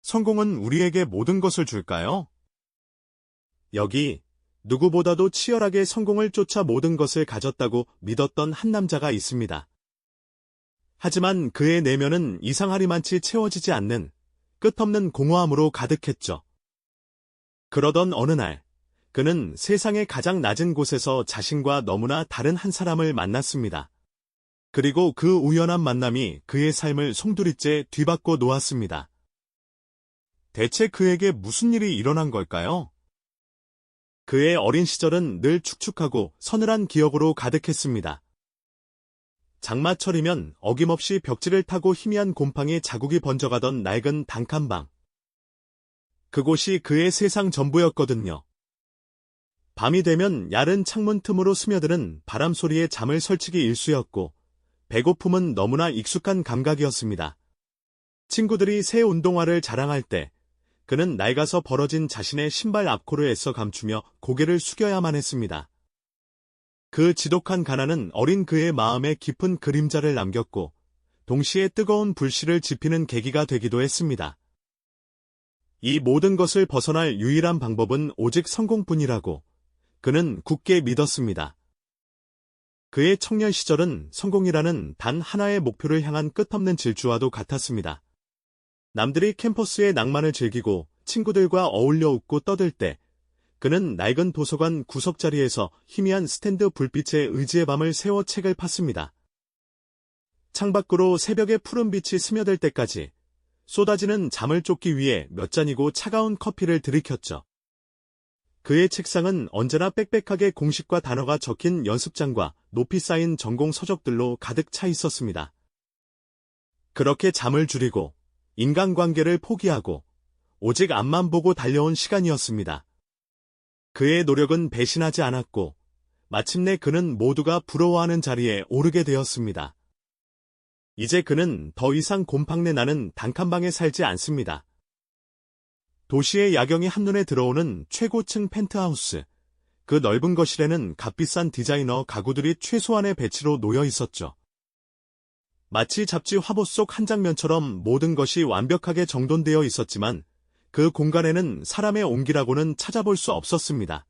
성공은 우리에게 모든 것을 줄까요? 여기 누구보다도 치열하게 성공을 쫓아 모든 것을 가졌다고 믿었던 한 남자가 있습니다. 하지만 그의 내면은 이상하리만치 채워지지 않는 끝없는 공허함으로 가득했죠. 그러던 어느 날, 그는 세상의 가장 낮은 곳에서 자신과 너무나 다른 한 사람을 만났습니다. 그리고 그 우연한 만남이 그의 삶을 송두리째 뒤바꿔 놓았습니다. 대체 그에게 무슨 일이 일어난 걸까요? 그의 어린 시절은 늘 축축하고 서늘한 기억으로 가득했습니다. 장마철이면 어김없이 벽지를 타고 희미한 곰팡이 자국이 번져가던 낡은 단칸방. 그곳이 그의 세상 전부였거든요. 밤이 되면 얇은 창문 틈으로 스며드는 바람 소리에 잠을 설치기 일쑤였고, 배고픔은 너무나 익숙한 감각이었습니다. 친구들이 새 운동화를 자랑할 때, 그는 낡아서 벌어진 자신의 신발 앞코를 애써 감추며 고개를 숙여야만 했습니다. 그 지독한 가난은 어린 그의 마음에 깊은 그림자를 남겼고, 동시에 뜨거운 불씨를 지피는 계기가 되기도 했습니다. 이 모든 것을 벗어날 유일한 방법은 오직 성공뿐이라고 그는 굳게 믿었습니다. 그의 청년 시절은 성공이라는 단 하나의 목표를 향한 끝없는 질주와도 같았습니다. 남들이 캠퍼스의 낭만을 즐기고 친구들과 어울려 웃고 떠들 때 그는 낡은 도서관 구석자리에서 희미한 스탠드 불빛에 의지의 밤을 새워 책을 팠습니다. 창밖으로 새벽의 푸른 빛이 스며들 때까지 쏟아지는 잠을 쫓기 위해 몇 잔이고 차가운 커피를 들이켰죠. 그의 책상은 언제나 빽빽하게 공식과 단어가 적힌 연습장과 높이 쌓인 전공 서적들로 가득 차 있었습니다. 그렇게 잠을 줄이고 인간관계를 포기하고 오직 앞만 보고 달려온 시간이었습니다. 그의 노력은 배신하지 않았고 마침내 그는 모두가 부러워하는 자리에 오르게 되었습니다. 이제 그는 더 이상 곰팡내 나는 단칸방에 살지 않습니다. 도시의 야경이 한눈에 들어오는 최고층 펜트하우스, 그 넓은 거실에는 값비싼 디자이너 가구들이 최소한의 배치로 놓여 있었죠. 마치 잡지 화보 속 한 장면처럼 모든 것이 완벽하게 정돈되어 있었지만 그 공간에는 사람의 온기라고는 찾아볼 수 없었습니다.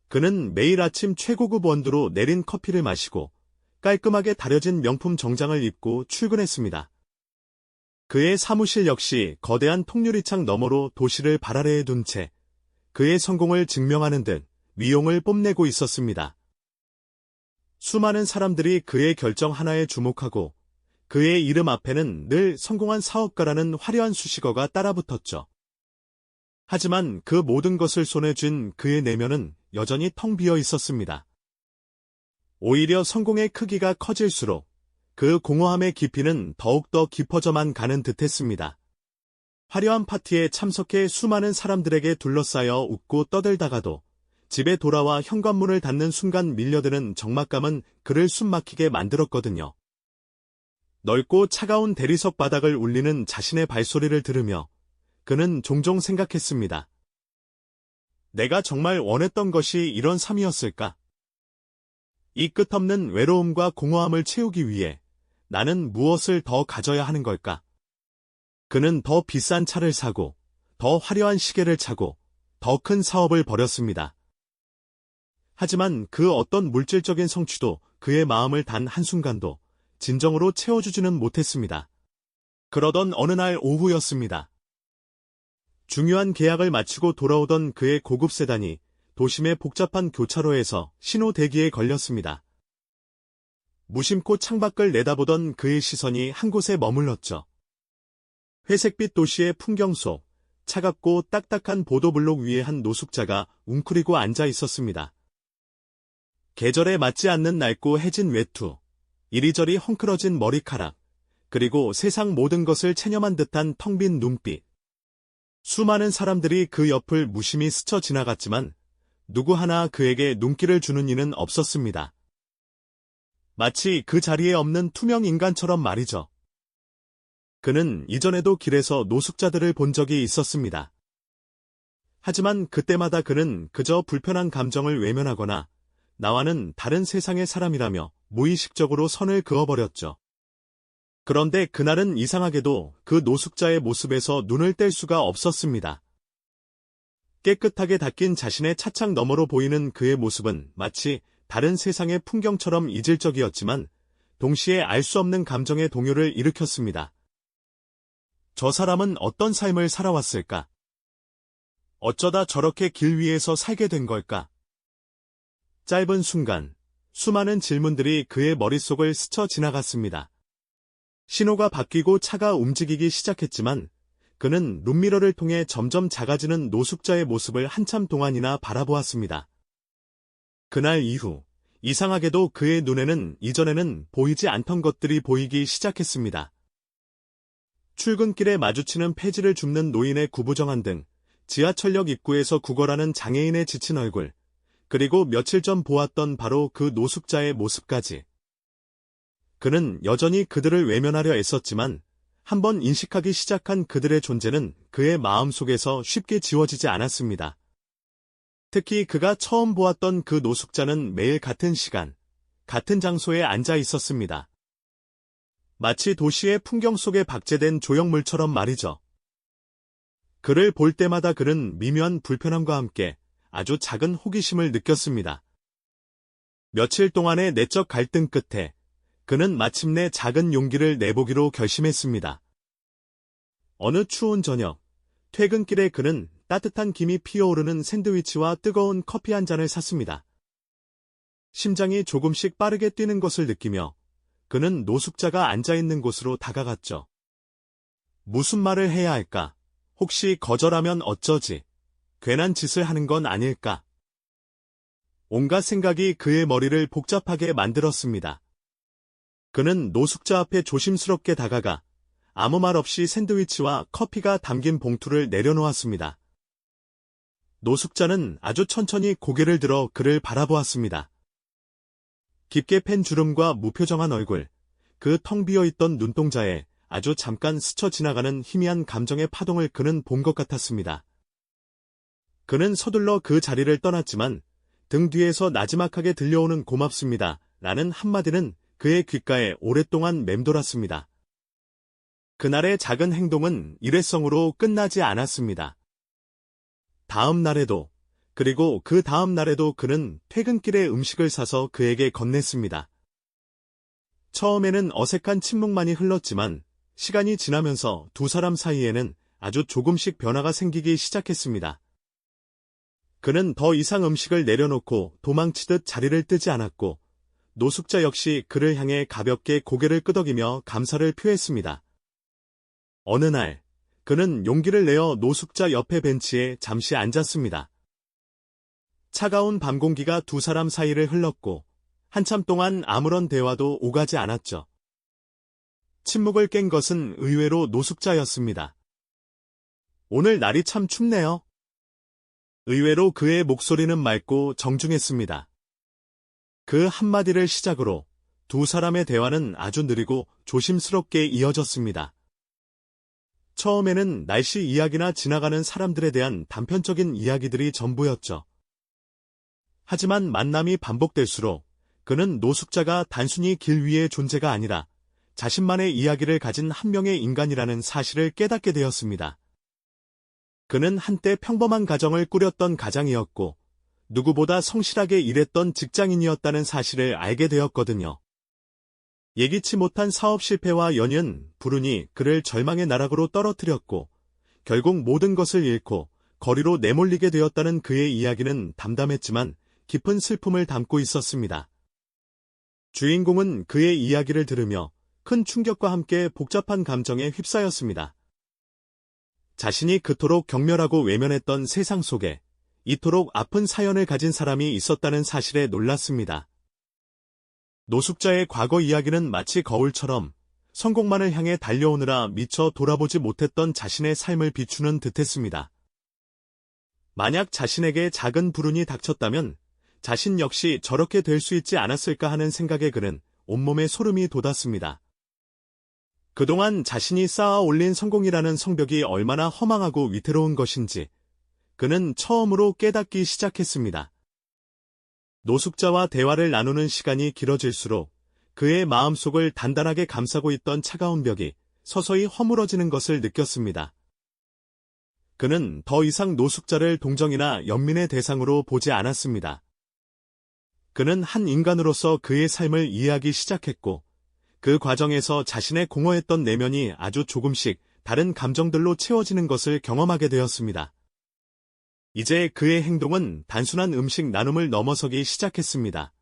그는 매일 아침 최고급 원두로 내린 커피를 마시고 깔끔하게 다려진 명품 정장을 입고 출근했습니다. 그의 사무실 역시 거대한 통유리창 너머로 도시를 발 아래에 둔 채 그의 성공을 증명하는 듯 위용을 뽐내고 있었습니다. 수많은 사람들이 그의 결정 하나에 주목하고 그의 이름 앞에는 늘 성공한 사업가라는 화려한 수식어가 따라붙었죠. 하지만 그 모든 것을 손에 쥔 그의 내면은 여전히 텅 비어 있었습니다. 오히려 성공의 크기가 커질수록 그 공허함의 깊이는 더욱더 깊어져만 가는 듯했습니다. 화려한 파티에 참석해 수많은 사람들에게 둘러싸여 웃고 떠들다가도 집에 돌아와 현관문을 닫는 순간 밀려드는 적막감은 그를 숨막히게 만들었거든요. 넓고 차가운 대리석 바닥을 울리는 자신의 발소리를 들으며 그는 종종 생각했습니다. 내가 정말 원했던 것이 이런 삶이었을까? 이 끝없는 외로움과 공허함을 채우기 위해 나는 무엇을 더 가져야 하는 걸까? 그는 더 비싼 차를 사고, 더 화려한 시계를 차고, 더 큰 사업을 벌였습니다. 하지만 그 어떤 물질적인 성취도 그의 마음을 단 한순간도 진정으로 채워주지는 못했습니다. 그러던 어느 날 오후였습니다. 중요한 계약을 마치고 돌아오던 그의 고급 세단이 도심의 복잡한 교차로에서 신호 대기에 걸렸습니다. 무심코 창밖을 내다보던 그의 시선이 한 곳에 머물렀죠. 회색빛 도시의 풍경 속 차갑고 딱딱한 보도블록 위에 한 노숙자가 웅크리고 앉아 있었습니다. 계절에 맞지 않는 낡고 해진 외투, 이리저리 헝클어진 머리카락, 그리고 세상 모든 것을 체념한 듯한 텅 빈 눈빛. 수많은 사람들이 그 옆을 무심히 스쳐 지나갔지만 누구 하나 그에게 눈길을 주는 이는 없었습니다. 마치 그 자리에 없는 투명 인간처럼 말이죠. 그는 이전에도 길에서 노숙자들을 본 적이 있었습니다. 하지만 그때마다 그는 그저 불편한 감정을 외면하거나 나와는 다른 세상의 사람이라며 무의식적으로 선을 그어버렸죠. 그런데 그날은 이상하게도 그 노숙자의 모습에서 눈을 뗄 수가 없었습니다. 깨끗하게 닦인 자신의 차창 너머로 보이는 그의 모습은 마치 다른 세상의 풍경처럼 이질적이었지만 동시에 알 수 없는 감정의 동요를 일으켰습니다. 저 사람은 어떤 삶을 살아왔을까? 어쩌다 저렇게 길 위에서 살게 된 걸까? 짧은 순간, 수많은 질문들이 그의 머릿속을 스쳐 지나갔습니다. 신호가 바뀌고 차가 움직이기 시작했지만 그는 룸미러를 통해 점점 작아지는 노숙자의 모습을 한참 동안이나 바라보았습니다. 그날 이후 이상하게도 그의 눈에는 이전에는 보이지 않던 것들이 보이기 시작했습니다. 출근길에 마주치는 폐지를 줍는 노인의 구부정한 등, 지하철역 입구에서 구걸하는 장애인의 지친 얼굴, 그리고 며칠 전 보았던 바로 그 노숙자의 모습까지. 그는 여전히 그들을 외면하려 애썼지만 한번 인식하기 시작한 그들의 존재는 그의 마음속에서 쉽게 지워지지 않았습니다. 특히 그가 처음 보았던 그 노숙자는 매일 같은 시간, 같은 장소에 앉아 있었습니다. 마치 도시의 풍경 속에 박제된 조형물처럼 말이죠. 그를 볼 때마다 그는 미묘한 불편함과 함께 아주 작은 호기심을 느꼈습니다. 며칠 동안의 내적 갈등 끝에 그는 마침내 작은 용기를 내보기로 결심했습니다. 어느 추운 저녁, 퇴근길에 그는 따뜻한 김이 피어오르는 샌드위치와 뜨거운 커피 한 잔을 샀습니다. 심장이 조금씩 빠르게 뛰는 것을 느끼며 그는 노숙자가 앉아있는 곳으로 다가갔죠. 무슨 말을 해야 할까? 혹시 거절하면 어쩌지? 괜한 짓을 하는 건 아닐까? 온갖 생각이 그의 머리를 복잡하게 만들었습니다. 그는 노숙자 앞에 조심스럽게 다가가 아무 말 없이 샌드위치와 커피가 담긴 봉투를 내려놓았습니다. 노숙자는 아주 천천히 고개를 들어 그를 바라보았습니다. 깊게 팬 주름과 무표정한 얼굴, 그 텅 비어있던 눈동자에 아주 잠깐 스쳐 지나가는 희미한 감정의 파동을 그는 본 것 같았습니다. 그는 서둘러 그 자리를 떠났지만 등 뒤에서 나지막하게 들려오는 고맙습니다. 라는 한마디는 그의 귓가에 오랫동안 맴돌았습니다. 그날의 작은 행동은 일회성으로 끝나지 않았습니다. 다음 날에도, 그리고 그 다음 날에도 그는 퇴근길에 음식을 사서 그에게 건넸습니다. 처음에는 어색한 침묵만이 흘렀지만 시간이 지나면서 두 사람 사이에는 아주 조금씩 변화가 생기기 시작했습니다. 그는 더 이상 음식을 내려놓고 도망치듯 자리를 뜨지 않았고 노숙자 역시 그를 향해 가볍게 고개를 끄덕이며 감사를 표했습니다. 어느 날, 그는 용기를 내어 노숙자 옆에 벤치에 잠시 앉았습니다. 차가운 밤 공기가 두 사람 사이를 흘렀고 한참 동안 아무런 대화도 오가지 않았죠. 침묵을 깬 것은 의외로 노숙자였습니다. 오늘 날이 참 춥네요. 의외로 그의 목소리는 맑고 정중했습니다. 그 한마디를 시작으로 두 사람의 대화는 아주 느리고 조심스럽게 이어졌습니다. 처음에는 날씨 이야기나 지나가는 사람들에 대한 단편적인 이야기들이 전부였죠. 하지만 만남이 반복될수록 그는 노숙자가 단순히 길 위의 존재가 아니라 자신만의 이야기를 가진 한 명의 인간이라는 사실을 깨닫게 되었습니다. 그는 한때 평범한 가정을 꾸렸던 가장이었고 누구보다 성실하게 일했던 직장인이었다는 사실을 알게 되었거든요. 예기치 못한 사업 실패와 연이은 불운이 그를 절망의 나락으로 떨어뜨렸고 결국 모든 것을 잃고 거리로 내몰리게 되었다는 그의 이야기는 담담했지만 깊은 슬픔을 담고 있었습니다. 주인공은 그의 이야기를 들으며 큰 충격과 함께 복잡한 감정에 휩싸였습니다. 자신이 그토록 경멸하고 외면했던 세상 속에 이토록 아픈 사연을 가진 사람이 있었다는 사실에 놀랐습니다. 노숙자의 과거 이야기는 마치 거울처럼 성공만을 향해 달려오느라 미처 돌아보지 못했던 자신의 삶을 비추는 듯했습니다. 만약 자신에게 작은 불운이 닥쳤다면 자신 역시 저렇게 될 수 있지 않았을까 하는 생각에 그는 온몸에 소름이 돋았습니다. 그동안 자신이 쌓아 올린 성공이라는 성벽이 얼마나 허망하고 위태로운 것인지 그는 처음으로 깨닫기 시작했습니다. 노숙자와 대화를 나누는 시간이 길어질수록 그의 마음속을 단단하게 감싸고 있던 차가운 벽이 서서히 허물어지는 것을 느꼈습니다. 그는 더 이상 노숙자를 동정이나 연민의 대상으로 보지 않았습니다. 그는 한 인간으로서 그의 삶을 이해하기 시작했고, 그 과정에서 자신의 공허했던 내면이 아주 조금씩 다른 감정들로 채워지는 것을 경험하게 되었습니다. 이제 그의 행동은 단순한 음식 나눔을 넘어서기 시작했습니다.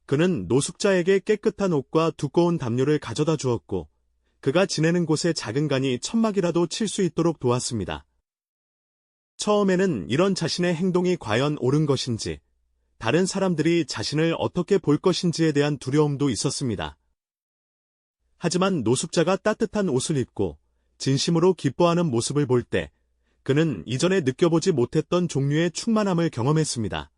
그는 노숙자에게 깨끗한 옷과 두꺼운 담요를 가져다 주었고, 그가 지내는 곳에 작은 간이 천막이라도 칠 수 있도록 도왔습니다. 처음에는 이런 자신의 행동이 과연 옳은 것인지, 다른 사람들이 자신을 어떻게 볼 것인지에 대한 두려움도 있었습니다. 하지만 노숙자가 따뜻한 옷을 입고 진심으로 기뻐하는 모습을 볼 때, 그는 이전에 느껴보지 못했던 종류의 충만함을 경험했습니다.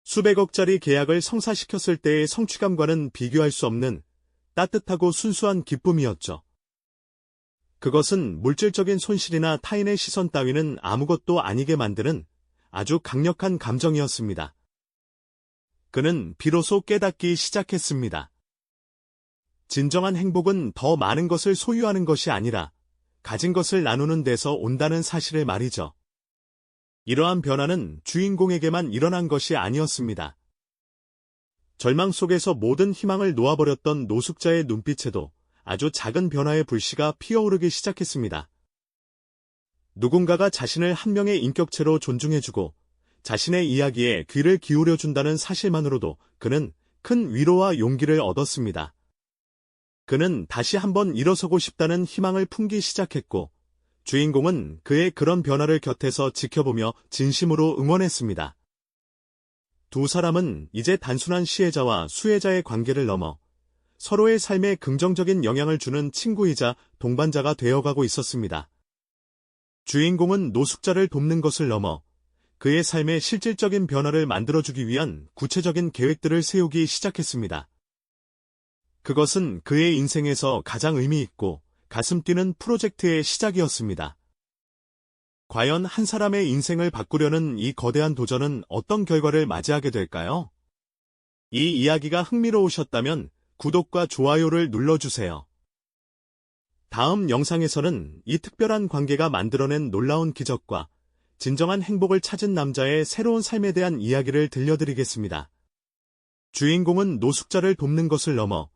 수백억짜리 계약을 성사시켰을 때의 성취감과는 비교할 수 없는 따뜻하고 순수한 기쁨이었죠. 그것은 물질적인 손실이나 타인의 시선 따위는 아무것도 아니게 만드는 아주 강력한 감정이었습니다. 그는 비로소 깨닫기 시작했습니다. 진정한 행복은 더 많은 것을 소유하는 것이 아니라 가진 것을 나누는 데서 온다는 사실을 말이죠. 이러한 변화는 주인공에게만 일어난 것이 아니었습니다. 절망 속에서 모든 희망을 놓아버렸던 노숙자의 눈빛에도 아주 작은 변화의 불씨가 피어오르기 시작했습니다. 누군가가 자신을 한 명의 인격체로 존중해주고 자신의 이야기에 귀를 기울여준다는 사실만으로도 그는 큰 위로와 용기를 얻었습니다. 그는 다시 한번 일어서고 싶다는 희망을 품기 시작했고, 주인공은 그의 그런 변화를 곁에서 지켜보며 진심으로 응원했습니다. 두 사람은 이제 단순한 시혜자와 수혜자의 관계를 넘어 서로의 삶에 긍정적인 영향을 주는 친구이자 동반자가 되어가고 있었습니다. 주인공은 노숙자를 돕는 것을 넘어 그의 삶에 실질적인 변화를 만들어주기 위한 구체적인 계획들을 세우기 시작했습니다. 그것은 그의 인생에서 가장 의미 있고 가슴 뛰는 프로젝트의 시작이었습니다. 과연 한 사람의 인생을 바꾸려는 이 거대한 도전은 어떤 결과를 맞이하게 될까요? 이 이야기가 흥미로우셨다면 구독과 좋아요를 눌러주세요. 다음 영상에서는 이 특별한 관계가 만들어낸 놀라운 기적과 진정한 행복을 찾은 남자의 새로운 삶에 대한 이야기를 들려드리겠습니다. 주인공은 노숙자를 돕는 것을 넘어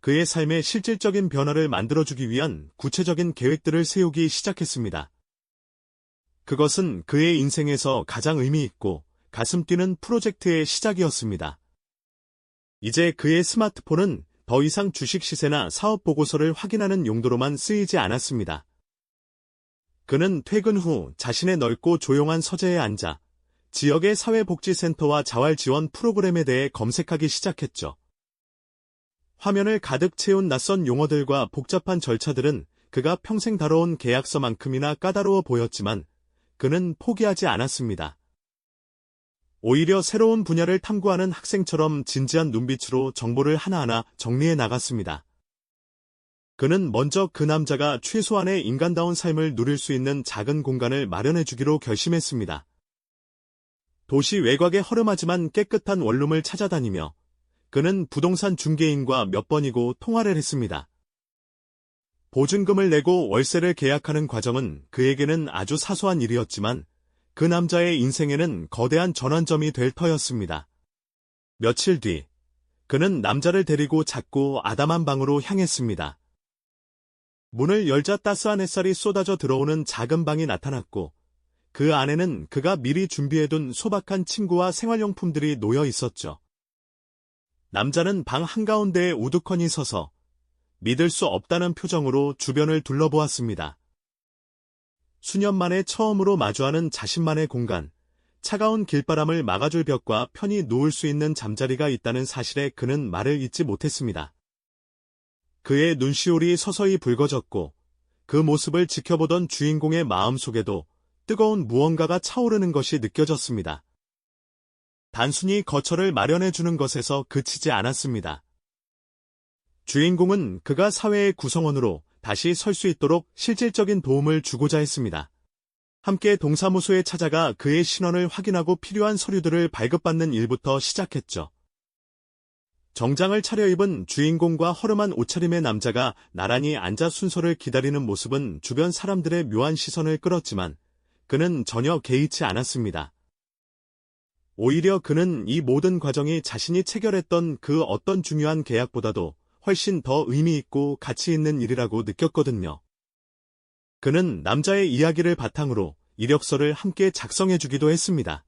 그의 삶에 실질적인 변화를 만들어주기 위한 구체적인 계획들을 세우기 시작했습니다. 그것은 그의 인생에서 가장 의미 있고 가슴 뛰는 프로젝트의 시작이었습니다. 이제 그의 스마트폰은 더 이상 주식 시세나 사업 보고서를 확인하는 용도로만 쓰이지 않았습니다. 그는 퇴근 후 자신의 넓고 조용한 서재에 앉아 지역의 사회복지센터와 자활지원 프로그램에 대해 검색하기 시작했죠. 화면을 가득 채운 낯선 용어들과 복잡한 절차들은 그가 평생 다뤄온 계약서만큼이나 까다로워 보였지만 그는 포기하지 않았습니다. 오히려 새로운 분야를 탐구하는 학생처럼 진지한 눈빛으로 정보를 하나하나 정리해 나갔습니다. 그는 먼저 그 남자가 최소한의 인간다운 삶을 누릴 수 있는 작은 공간을 마련해 주기로 결심했습니다. 도시 외곽의 허름하지만 깨끗한 원룸을 찾아다니며 그는 부동산 중개인과 몇 번이고 통화를 했습니다. 보증금을 내고 월세를 계약하는 과정은 그에게는 아주 사소한 일이었지만 그 남자의 인생에는 거대한 전환점이 될 터였습니다. 며칠 뒤, 그는 남자를 데리고 작고 아담한 방으로 향했습니다. 문을 열자 따스한 햇살이 쏟아져 들어오는 작은 방이 나타났고 그 안에는 그가 미리 준비해둔 소박한 침구와 생활용품들이 놓여 있었죠. 남자는 방 한가운데에 우두커니 서서 믿을 수 없다는 표정으로 주변을 둘러보았습니다. 수년 만에 처음으로 마주하는 자신만의 공간, 차가운 길바람을 막아줄 벽과 편히 누울 수 있는 잠자리가 있다는 사실에 그는 말을 잇지 못했습니다. 그의 눈시울이 서서히 붉어졌고 그 모습을 지켜보던 주인공의 마음속에도 뜨거운 무언가가 차오르는 것이 느껴졌습니다. 단순히 거처를 마련해주는 것에서 그치지 않았습니다. 주인공은 그가 사회의 구성원으로 다시 설 수 있도록 실질적인 도움을 주고자 했습니다. 함께 동사무소에 찾아가 그의 신원을 확인하고 필요한 서류들을 발급받는 일부터 시작했죠. 정장을 차려입은 주인공과 허름한 옷차림의 남자가 나란히 앉아 순서를 기다리는 모습은 주변 사람들의 묘한 시선을 끌었지만 그는 전혀 개의치 않았습니다. 오히려 그는 이 모든 과정이 자신이 체결했던 그 어떤 중요한 계약보다도 훨씬 더 의미 있고 가치 있는 일이라고 느꼈거든요. 그는 남자의 이야기를 바탕으로 이력서를 함께 작성해주기도 했습니다.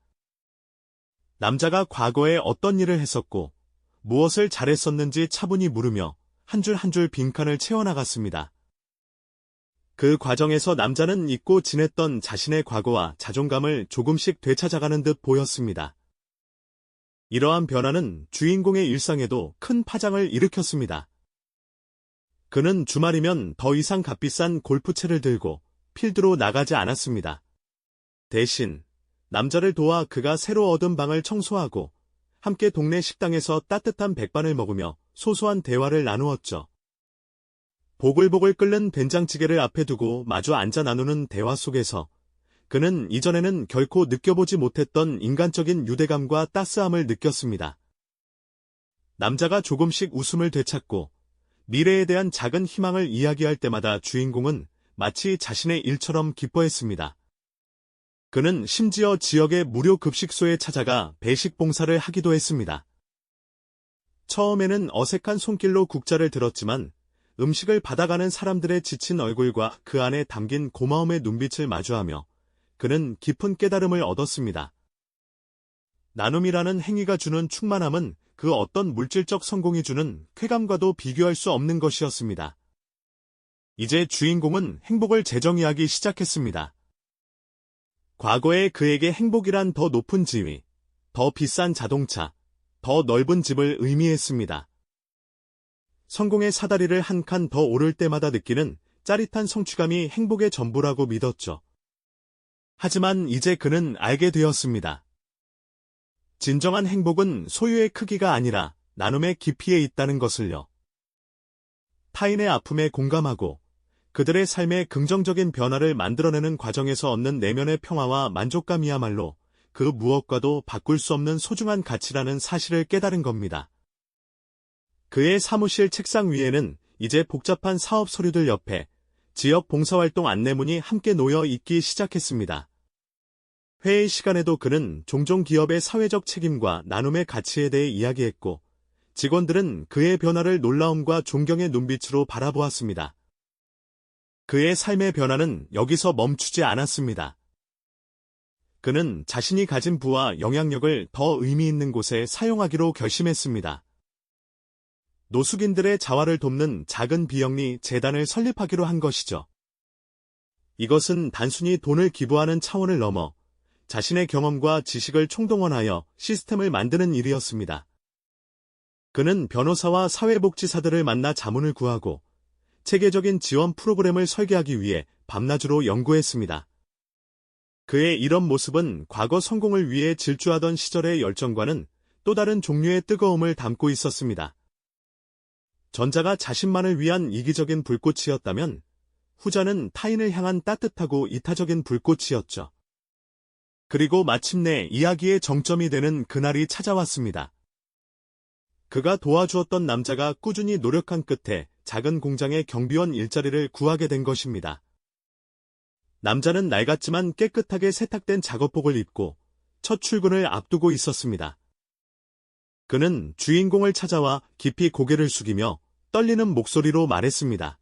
남자가 과거에 어떤 일을 했었고 무엇을 잘했었는지 차분히 물으며 한 줄 한 줄 빈칸을 채워나갔습니다. 그 과정에서 남자는 잊고 지냈던 자신의 과거와 자존감을 조금씩 되찾아가는 듯 보였습니다. 이러한 변화는 주인공의 일상에도 큰 파장을 일으켰습니다. 그는 주말이면 더 이상 값비싼 골프채를 들고 필드로 나가지 않았습니다. 대신 남자를 도와 그가 새로 얻은 방을 청소하고 함께 동네 식당에서 따뜻한 백반을 먹으며 소소한 대화를 나누었죠. 보글보글 끓는 된장찌개를 앞에 두고 마주 앉아 나누는 대화 속에서 그는 이전에는 결코 느껴보지 못했던 인간적인 유대감과 따스함을 느꼈습니다. 남자가 조금씩 웃음을 되찾고 미래에 대한 작은 희망을 이야기할 때마다 주인공은 마치 자신의 일처럼 기뻐했습니다. 그는 심지어 지역의 무료 급식소에 찾아가 배식 봉사를 하기도 했습니다. 처음에는 어색한 손길로 국자를 들었지만 음식을 받아가는 사람들의 지친 얼굴과 그 안에 담긴 고마움의 눈빛을 마주하며 그는 깊은 깨달음을 얻었습니다. 나눔이라는 행위가 주는 충만함은 그 어떤 물질적 성공이 주는 쾌감과도 비교할 수 없는 것이었습니다. 이제 주인공은 행복을 재정의하기 시작했습니다. 과거에 그에게 행복이란 더 높은 지위, 더 비싼 자동차, 더 넓은 집을 의미했습니다. 성공의 사다리를 한 칸 더 오를 때마다 느끼는 짜릿한 성취감이 행복의 전부라고 믿었죠. 하지만 이제 그는 알게 되었습니다. 진정한 행복은 소유의 크기가 아니라 나눔의 깊이에 있다는 것을요. 타인의 아픔에 공감하고 그들의 삶에 긍정적인 변화를 만들어내는 과정에서 얻는 내면의 평화와 만족감이야말로 그 무엇과도 바꿀 수 없는 소중한 가치라는 사실을 깨달은 겁니다. 그의 사무실 책상 위에는 이제 복잡한 사업 서류들 옆에 지역 봉사활동 안내문이 함께 놓여 있기 시작했습니다. 회의 시간에도 그는 종종 기업의 사회적 책임과 나눔의 가치에 대해 이야기했고 직원들은 그의 변화를 놀라움과 존경의 눈빛으로 바라보았습니다. 그의 삶의 변화는 여기서 멈추지 않았습니다. 그는 자신이 가진 부와 영향력을 더 의미 있는 곳에 사용하기로 결심했습니다. 노숙인들의 자활을 돕는 작은 비영리 재단을 설립하기로 한 것이죠. 이것은 단순히 돈을 기부하는 차원을 넘어 자신의 경험과 지식을 총동원하여 시스템을 만드는 일이었습니다. 그는 변호사와 사회복지사들을 만나 자문을 구하고 체계적인 지원 프로그램을 설계하기 위해 밤낮으로 연구했습니다. 그의 이런 모습은 과거 성공을 위해 질주하던 시절의 열정과는 또 다른 종류의 뜨거움을 담고 있었습니다. 전자가 자신만을 위한 이기적인 불꽃이었다면 후자는 타인을 향한 따뜻하고 이타적인 불꽃이었죠. 그리고 마침내 이야기의 정점이 되는 그날이 찾아왔습니다. 그가 도와주었던 남자가 꾸준히 노력한 끝에 작은 공장의 경비원 일자리를 구하게 된 것입니다. 남자는 낡았지만 깨끗하게 세탁된 작업복을 입고 첫 출근을 앞두고 있었습니다. 그는 주인공을 찾아와 깊이 고개를 숙이며 떨리는 목소리로 말했습니다.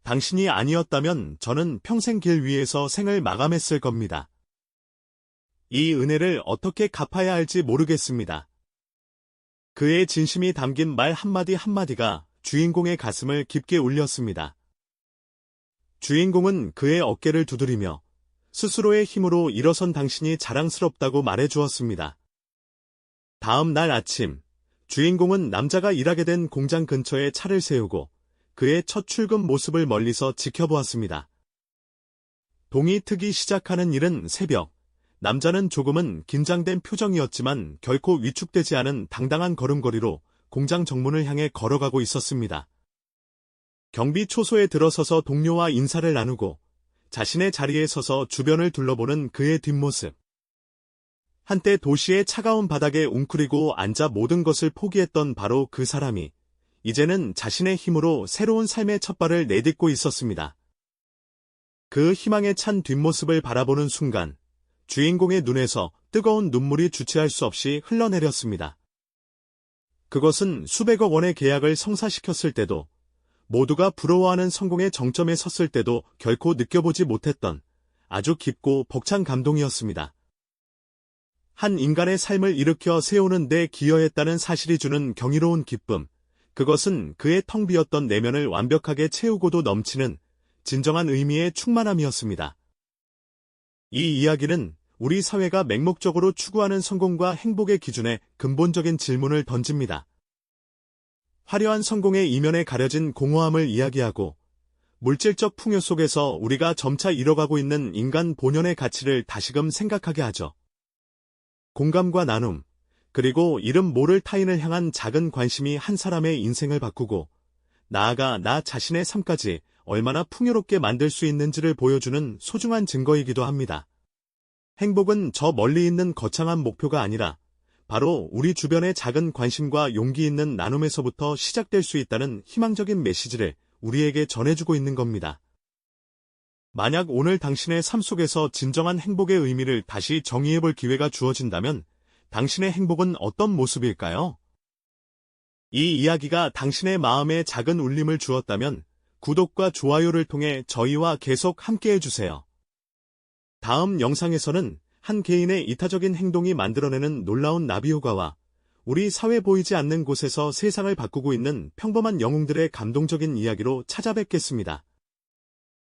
당신이 아니었다면 저는 평생 길 위에서 생을 마감했을 겁니다. 이 은혜를 어떻게 갚아야 할지 모르겠습니다. 그의 진심이 담긴 말 한마디 한마디가 주인공의 가슴을 깊게 울렸습니다. 주인공은 그의 어깨를 두드리며 스스로의 힘으로 일어선 당신이 자랑스럽다고 말해주었습니다. 다음 날 아침, 주인공은 남자가 일하게 된 공장 근처에 차를 세우고 그의 첫 출근 모습을 멀리서 지켜보았습니다. 동이 트기 시작하는 이른 새벽, 남자는 조금은 긴장된 표정이었지만 결코 위축되지 않은 당당한 걸음걸이로 공장 정문을 향해 걸어가고 있었습니다. 경비 초소에 들어서서 동료와 인사를 나누고 자신의 자리에 서서 주변을 둘러보는 그의 뒷모습. 한때 도시의 차가운 바닥에 웅크리고 앉아 모든 것을 포기했던 바로 그 사람이 이제는 자신의 힘으로 새로운 삶의 첫발을 내딛고 있었습니다. 그 희망에 찬 뒷모습을 바라보는 순간 주인공의 눈에서 뜨거운 눈물이 주체할 수 없이 흘러내렸습니다. 그것은 수백억 원의 계약을 성사시켰을 때도 모두가 부러워하는 성공의 정점에 섰을 때도 결코 느껴보지 못했던 아주 깊고 벅찬 감동이었습니다. 한 인간의 삶을 일으켜 세우는 데 기여했다는 사실이 주는 경이로운 기쁨, 그것은 그의 텅 비었던 내면을 완벽하게 채우고도 넘치는 진정한 의미의 충만함이었습니다. 이 이야기는 우리 사회가 맹목적으로 추구하는 성공과 행복의 기준에 근본적인 질문을 던집니다. 화려한 성공의 이면에 가려진 공허함을 이야기하고 물질적 풍요 속에서 우리가 점차 잃어가고 있는 인간 본연의 가치를 다시금 생각하게 하죠. 공감과 나눔, 그리고 이름 모를 타인을 향한 작은 관심이 한 사람의 인생을 바꾸고 나아가 나 자신의 삶까지 얼마나 풍요롭게 만들 수 있는지를 보여주는 소중한 증거이기도 합니다. 행복은 저 멀리 있는 거창한 목표가 아니라 바로 우리 주변의 작은 관심과 용기 있는 나눔에서부터 시작될 수 있다는 희망적인 메시지를 우리에게 전해주고 있는 겁니다. 만약 오늘 당신의 삶 속에서 진정한 행복의 의미를 다시 정의해볼 기회가 주어진다면 당신의 행복은 어떤 모습일까요? 이 이야기가 당신의 마음에 작은 울림을 주었다면 구독과 좋아요를 통해 저희와 계속 함께해주세요. 다음 영상에서는 한 개인의 이타적인 행동이 만들어내는 놀라운 나비효과와 우리 사회 보이지 않는 곳에서 세상을 바꾸고 있는 평범한 영웅들의 감동적인 이야기로 찾아뵙겠습니다.